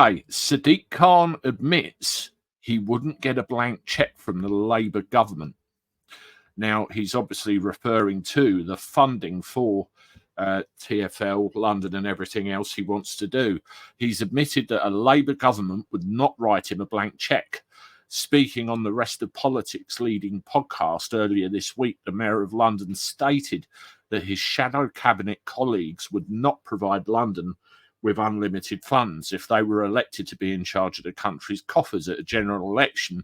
Okay, Sadiq Khan admits he wouldn't get a blank check from the Labour government. Now, he's obviously referring to the funding for TfL, London, and everything else he wants to do. He's admitted that a Labour government would not write him a blank check. Speaking on the Rest of Politics leading podcast earlier this week, the Mayor of London stated that his shadow cabinet colleagues would not provide London with unlimited funds if they were elected to be in charge of the country's coffers at a general election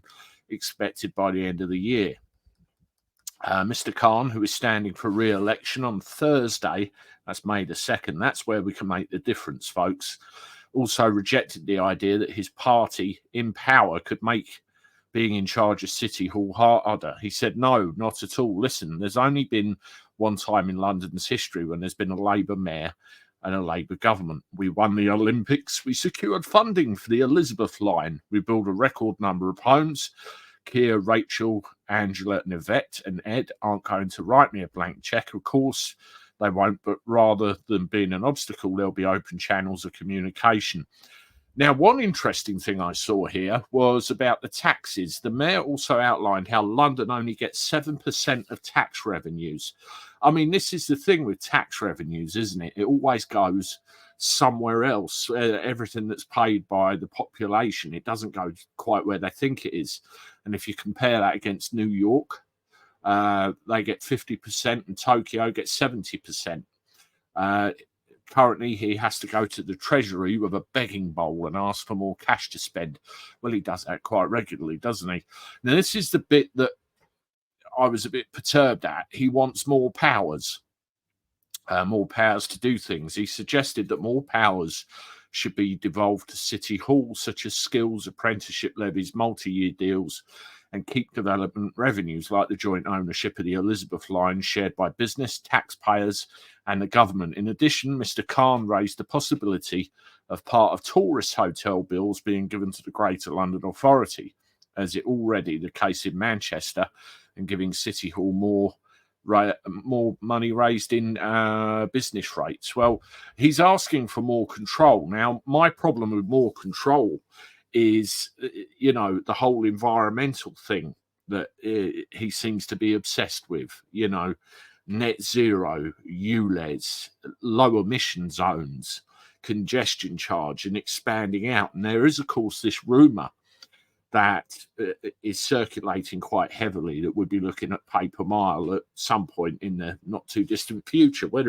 expected by the end of the year. Mr. Khan, who is standing for re-election on Thursday, that's May the 2nd, that's where we can make the difference, folks, also rejected the idea that his party in power could make being in charge of City Hall harder. He said, no, not at all. Listen, there's only been one time in London's history when there's been a Labour mayor and a Labour government. We won the Olympics. We secured funding for the Elizabeth line. We built a record number of homes. Keir, Rachel, Angela, and Yvette and Ed aren't going to write me a blank check. Of course, they won't, but rather than being an obstacle, there'll be open channels of communication. Now, one interesting thing I saw here was about the taxes. The mayor also outlined how London only gets 7% of tax revenues. I mean, this is the thing with tax revenues, isn't it? It always goes somewhere else. Everything that's paid by the population, it doesn't go quite where they think it is. And if you compare that against New York, they get 50% and Tokyo gets 70%. Currently, he has to go to the Treasury with a begging bowl and ask for more cash to spend. Well, he does that quite regularly, doesn't he? Now, this is the bit that I was a bit perturbed at. He wants more powers to do things. He suggested that more powers should be devolved to City Hall, such as skills, apprenticeship levies, multi-year deals, and keep development revenues like the joint ownership of the Elizabeth line shared by business, taxpayers, and the government. In addition, Mr. Khan raised the possibility of part of tourist hotel bills being given to the Greater London Authority, as it already the case in Manchester, and giving City Hall more money raised in business rates. Well, he's asking for more control. Now, my problem with more control is, the whole environmental thing that he seems to be obsessed with, net zero, ULEZ, low emission zones, congestion charge, and expanding out. And there is, of course, this rumour that is circulating quite heavily that we'll be looking at pay per mile at some point in the not too distant future. Whether